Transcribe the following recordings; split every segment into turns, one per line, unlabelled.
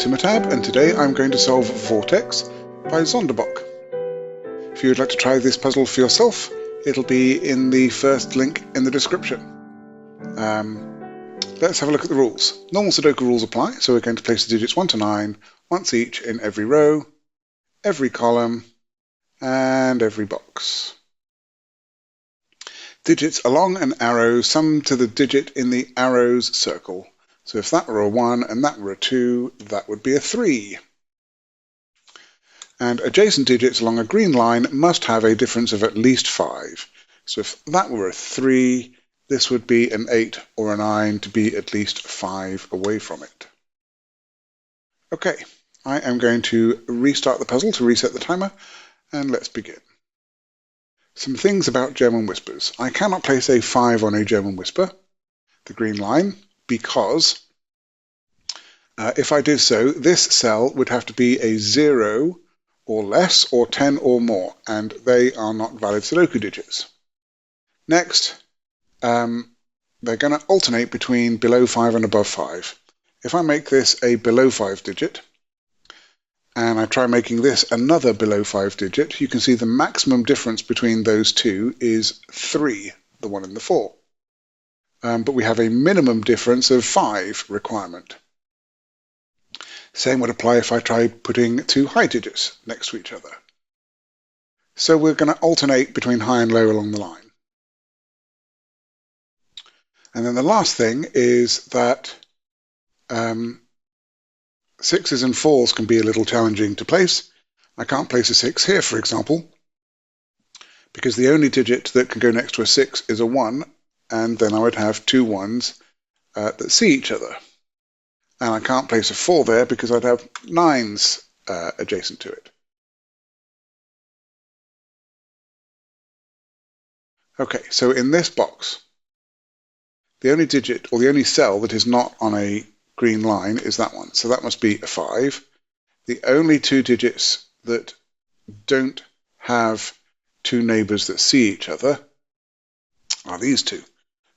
Timotab, and today I'm going to solve Vortex by Zondebok. If you would like to try this puzzle for yourself, it'll be in the first link in the description. Let's have a look at the rules. Normal Sudoku rules apply, so we're going to place the digits 1 to 9 once each in every row, every column, and every box. Digits along an arrow sum to the digit in the arrow's circle. So if that were a 1 and that were a 2, that would be a 3. And adjacent digits along a green line must have a difference of at least 5. So if that were a 3, this would be an 8 or a 9 to be at least 5 away from it. Okay, I am going to restart the puzzle to reset the timer, and let's begin. Some things about German whispers. I cannot place a 5 on a German whisper, the green line, because if I did so, this cell would have to be a 0 or less or 10 or more, and they are not valid Sudoku digits. Next, they're going to alternate between below 5 and above 5. If I make this a below 5 digit, and I try making this another below 5 digit, you can see the maximum difference between those two is 3, the 1 and the 4. But we have a minimum difference of 5 requirement. Same would apply if I tried putting two high digits next to each other. So we're going to alternate between high and low along the line. And then the last thing is that 6s and 4s can be a little challenging to place. I can't place a 6 here, for example, because the only digit that can go next to a 6 is a 1, and then I would have two 1s that see each other. And I can't place a 4 there because I'd have 9s adjacent to it. Okay, so in this box, the only digit, or the only cell that is not on a green line is that one. So that must be a 5. The only two digits that don't have two neighbours that see each other are these two.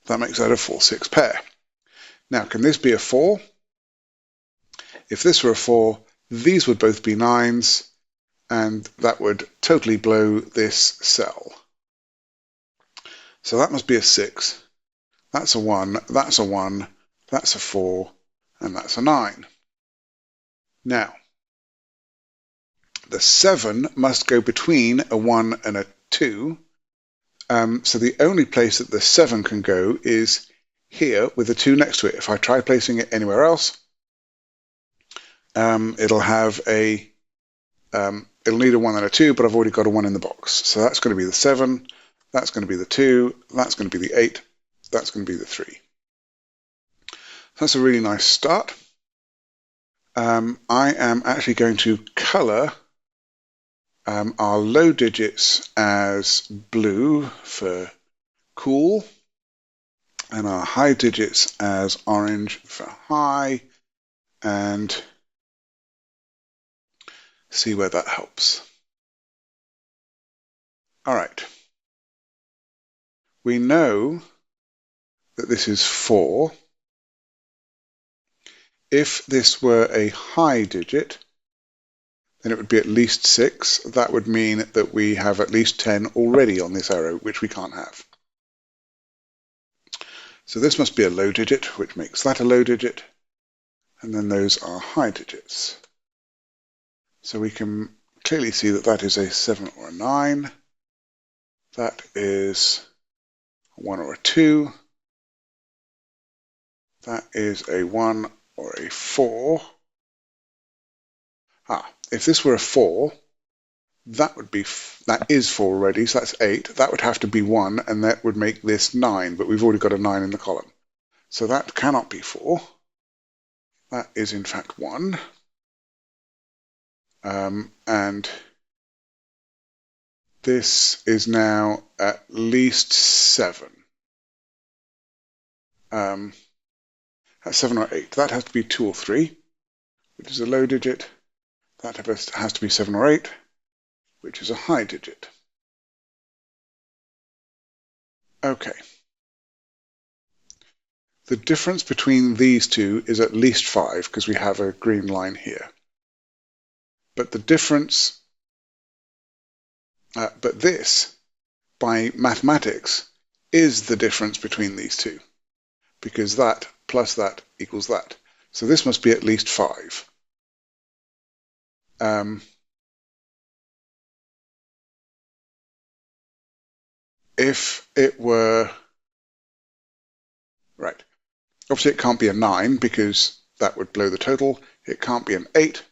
That makes that a 4-6 pair. Now, can this be a 4? If this were a 4, these would both be 9s, and that would totally blow this cell. So that must be a 6. That's a 1, that's a 1, that's a 4, and that's a 9. Now, the 7 must go between a 1 and a 2. So the only place that the 7 can go is here with a 2 next to it. If I try placing it anywhere else, it'll have a it'll need a 1 and a 2, but I've already got a 1 in the box. So that's going to be the 7, that's going to be the 2, that's going to be the 8, that's going to be the 3. That's a really nice start. I am actually going to colour our low digits as blue for cool, and our high digits as orange for high, and see where that helps. All right. We know that this is 4. If this were a high digit, then it would be at least 6. That would mean that we have at least 10 already on this arrow, which we can't have. So this must be a low digit, which makes that a low digit, and then those are high digits. So we can clearly see that that is a 7 or a 9. That is a 1 or a 2. That is a 1 or a 4. If this were a 4, that is 4 already, so that's 8. That would have to be 1, and that would make this 9, but we've already got a 9 in the column. So that cannot be 4. That is in fact 1. And this is now at least 7. That's 7 or 8. That has to be 2 or 3, which is a low digit. That has to be 7 or 8, which is a high digit. Okay. The difference between these two is at least 5 because we have a green line here. But the difference, but this, by mathematics, is the difference between these two, because that plus that equals that. So this must be at least 5. If it were, right, obviously it can't be a 9 because that would blow the total. It can't be an 8.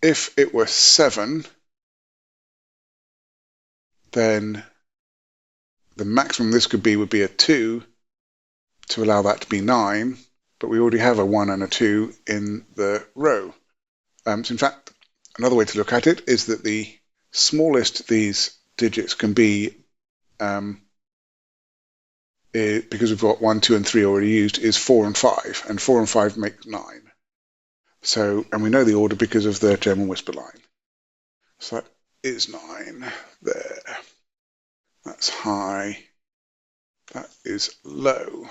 If it were 7, then the maximum this could be would be a 2 to allow that to be 9, but we already have a 1 and a 2 in the row. So in fact, another way to look at it is that the smallest these digits can be, because we've got 1, 2, and 3 already used, is 4 and 5, and 4 and 5 make 9. So, and we know the order because of the German whisper line. So that is 9 there. That's high. That is low.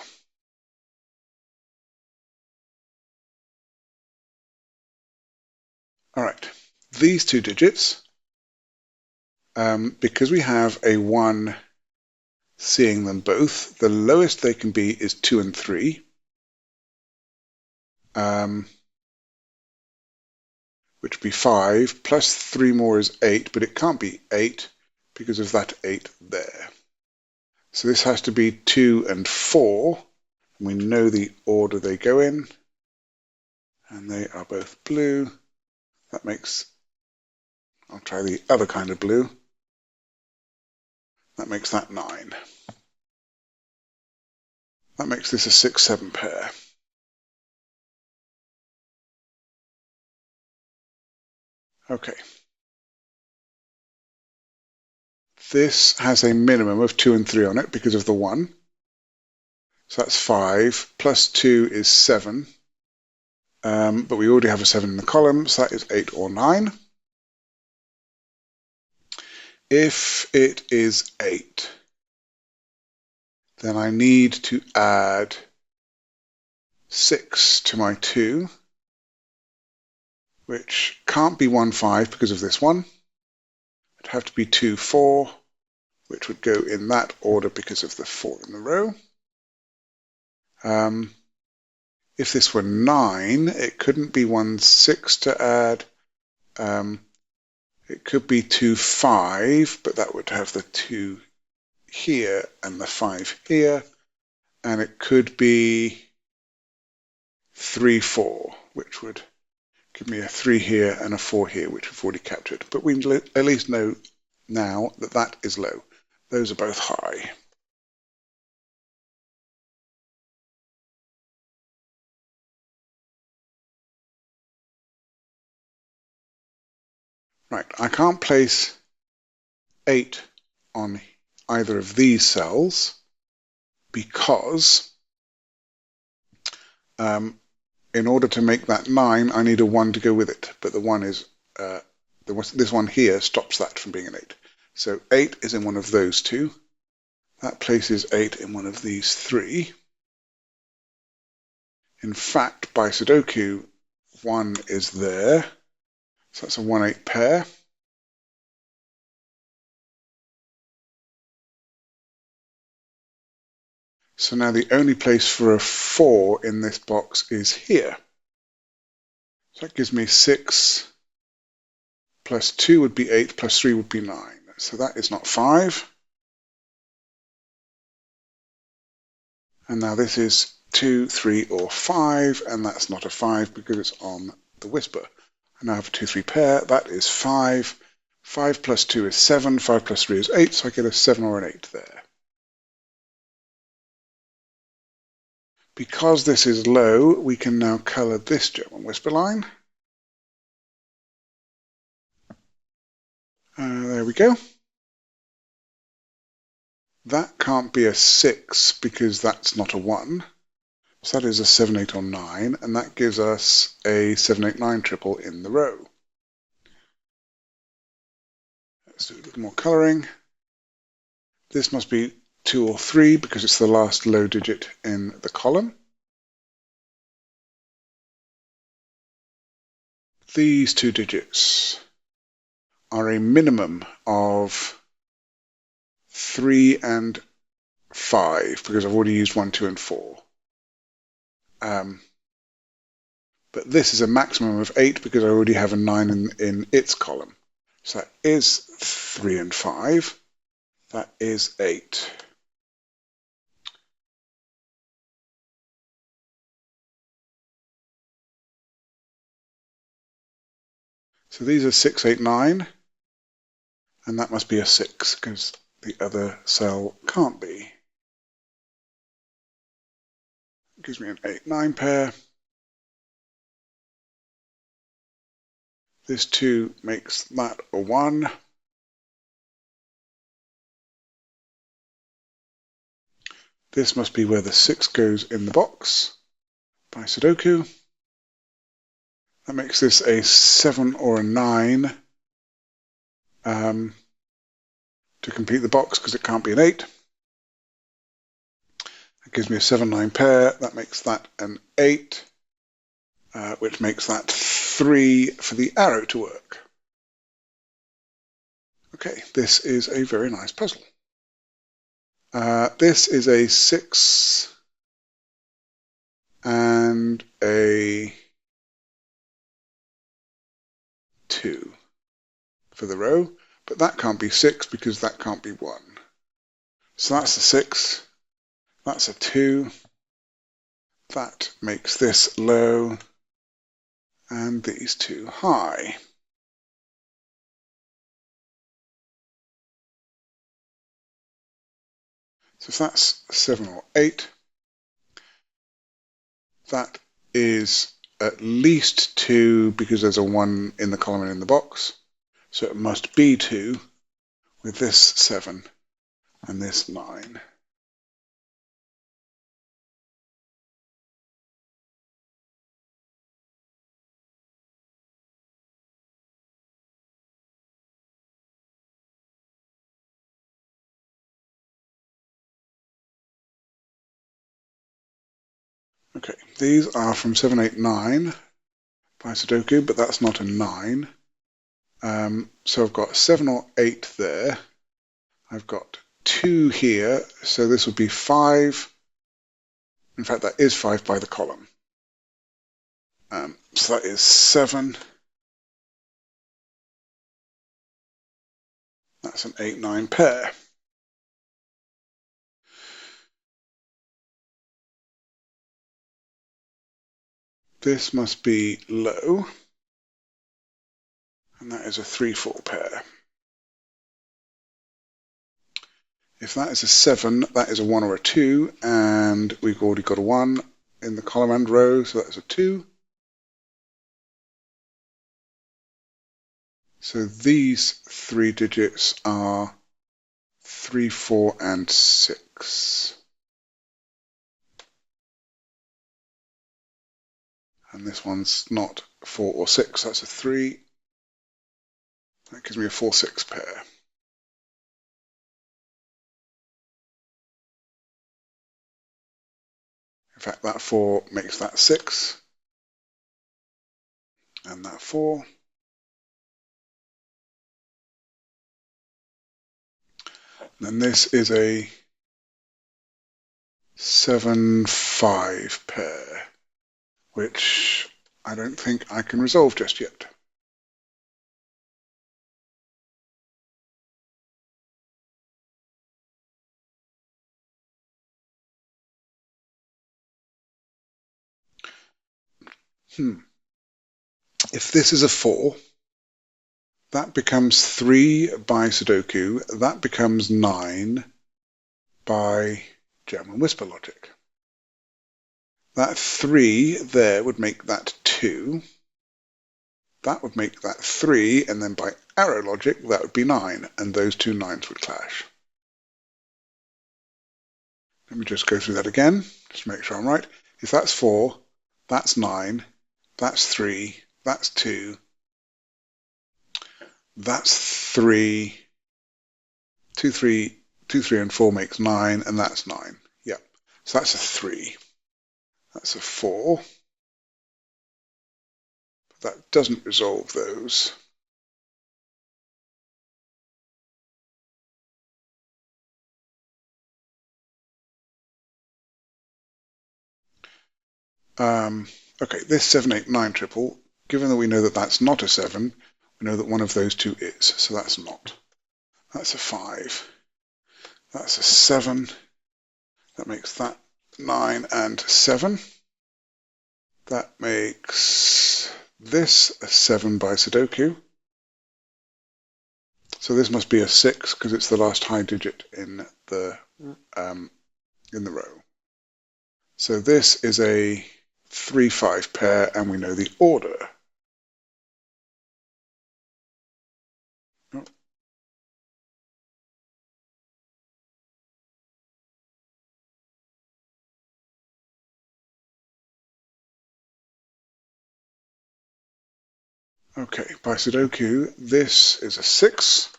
All right, these two digits, because we have a 1 seeing them both, the lowest they can be is 2 and 3, which would be 5, plus 3 more is 8, but it can't be 8 because of that 8 there. So this has to be 2 and 4, and we know the order they go in, and they are both blue. That makes, I'll try the other kind of blue. That makes that 9. That makes this a 6-7 pair. Okay. This has a minimum of 2 and 3 on it because of the 1. So that's 5, plus 2 is 7. But we already have a 7 in the column, so that is 8 or 9. If it is 8, then I need to add 6 to my 2, which can't be 1, 5 because of this one. It'd have to be 2, 4, which would go in that order because of the 4 in the row. If this were 9, it couldn't be 1, 6 to add. It could be 2, 5, but that would have the 2 here and the 5 here. And it could be 3, 4, which would give me a 3 here and a 4 here, which we've already captured. But we at least know now that that is low. Those are both high. Right, I can't place 8 on either of these cells because in order to make that 9, I need a 1 to go with it. But the 1 is, this one here stops that from being an 8. So 8 is in one of those two. That places 8 in one of these 3. In fact, by Sudoku, 1 is there. So that's a 1-8 pair. So now the only place for a 4 in this box is here. So that gives me 6 plus 2 would be 8, plus 3 would be 9. So that is not 5. And now this is 2, 3, or 5, and that's not a 5 because it's on the whisper. I now have a 2, 3 pair. That is 5. 5 plus 2 is 7. 5 plus 3 is 8, so I get a 7 or an 8 there. Because this is low, we can now color this German whisper line. There we go. That can't be a 6 because that's not a 1. So that is a 7, 8, or 9, and that gives us a 7, 8, 9 triple in the row. Let's do a little more coloring. This must be 2 or 3 because it's the last low digit in the column. These two digits are a minimum of 3 and 5 because I've already used 1, 2, and 4. But this is a maximum of 8 because I already have a 9 in its column. So that is 3 and 5. That is 8. So these are 6, 8, 9. And that must be a 6 because the other cell can't be. It gives me an 8, 9 pair. This 2 makes that a 1. This must be where the 6 goes in the box by Sudoku. That makes this a 7 or a 9 to complete the box because it can't be an 8. That gives me a 7, 9 pair. That makes that an 8, which makes that 3 for the arrow to work. Okay, this is a very nice puzzle. This is a 6 and a 2 for the row, but that can't be 6 because that can't be 1. So that's a 6, that's a 2, that makes this low, and these two high. So if that's 7 or 8, that is at least 2 because there's a 1 in the column and in the box. So it must be 2 with this 7 and this 9. Okay, these are from 7, 8, 9 by Sudoku, but that's not a 9. So I've got 7 or 8 there. I've got 2 here, so this would be 5. In fact, that is 5 by the column. So that is 7. That's an 8, 9 pair. This must be low, and that is a 3, 4 pair. If that is a 7, that is a 1 or a 2, and we've already got a 1 in the column and row, so that's a 2. So these 3 digits are 3, 4, and 6. And this one's not 4 or 6, that's a 3. That gives me a 4, 6 pair. In fact, that 4 makes that 6, and that 4. And then this is a 7, 5 pair, which I don't think I can resolve just yet. If this is a 4, that becomes 3 by Sudoku, that becomes 9 by German whisper logic. That 3 there would make that 2. That would make that 3, and then by arrow logic, that would be 9, and those two 9s would clash. Let me just go through that again, just to make sure I'm right. If that's 4, that's 9, that's 3, that's 2, that's 3, 2, 3, 2, 3, and 4 makes 9, and that's 9. Yep. So that's a 3. That's a 4. But that doesn't resolve those. Okay, this 7, 8, 9 triple, given that we know that that's not a 7, we know that one of those two is, so that's not. That's a 5. That's a 7. That makes that 9 and 7. That makes this a 7 by Sudoku. So this must be a 6 because it's the last high digit in the row. So this is a 3-5 pair, and we know the order. Oh. Okay, by Sudoku, this is a 6.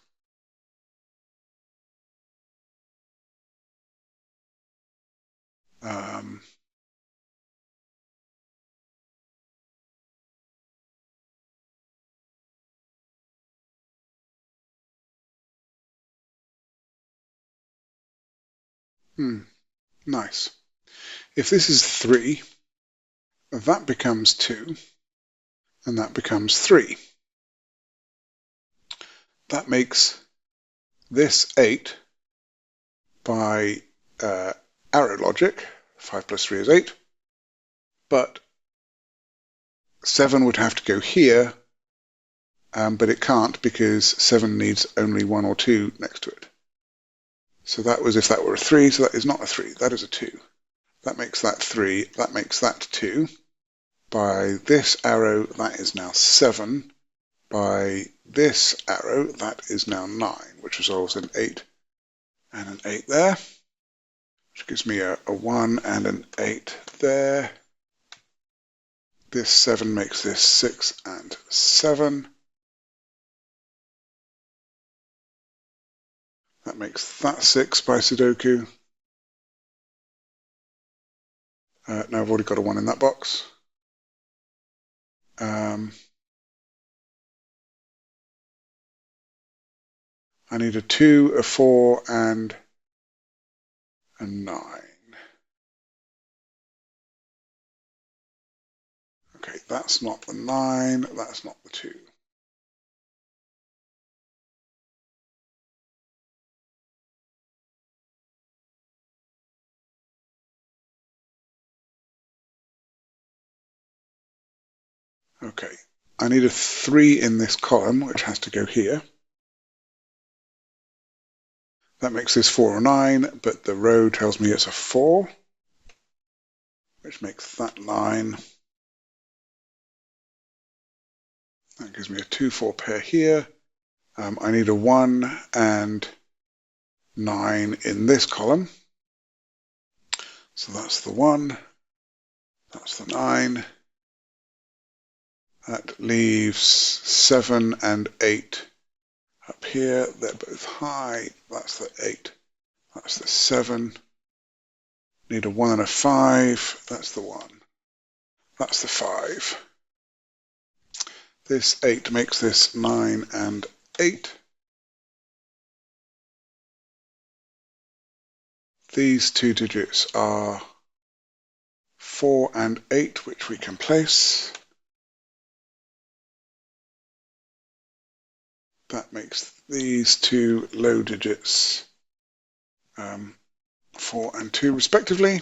Nice. If this is 3, that becomes 2, and that becomes 3. That makes this 8 by arrow logic. 5 plus 3 is 8. But 7 would have to go here, but it can't because 7 needs only 1 or 2 next to it. So that was if that were a 3, so that is not a 3, that is a 2. That makes that 3, that makes that 2. By this arrow, that is now 7. By this arrow, that is now 9, which resolves an 8 and an 8 there, which gives me a 1 and an 8 there. This 7 makes this 6 and 7. That makes that 6 by Sudoku. Now I've already got a 1 in that box. I need a 2, a 4, and a 9. Okay, that's not the 9, that's not the 2. Okay, I need a 3 in this column, which has to go here. That makes this 4 or 9, but the row tells me it's a 4, which makes that 9. That gives me a 2, 4 pair here. I need a 1 and 9 in this column. So that's the 1, that's the 9. That leaves 7 and 8 up here. They're both high. That's the 8. That's the 7. Need a 1 and a 5. That's the 1. That's the 5. This 8 makes this 9 and 8. These two digits are 4 and 8, which we can place. That makes these two low digits 4 and 2 respectively.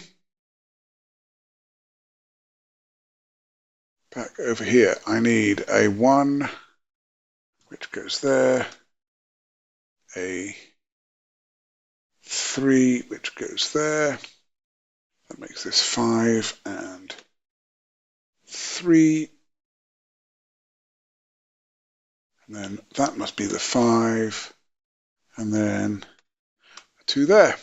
Back over here, I need a 1, which goes there, a 3, which goes there. That makes this 5 and 3. And then that must be the 5, and then a 2 there.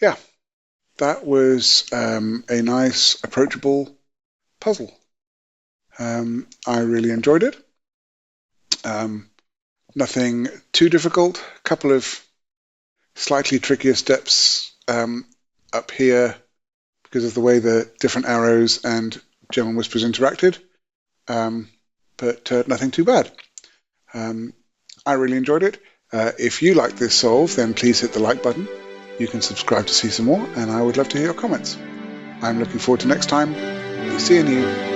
Yeah, that was a nice, approachable puzzle. I really enjoyed it. Nothing too difficult. A couple of slightly trickier steps up here because of the way the different arrows and German whispers interacted, but nothing too bad. I really enjoyed it. If you like this solve, then please hit the like button. You can subscribe to see some more, and I would love to hear your comments. I'm looking forward to next time. Seeing you.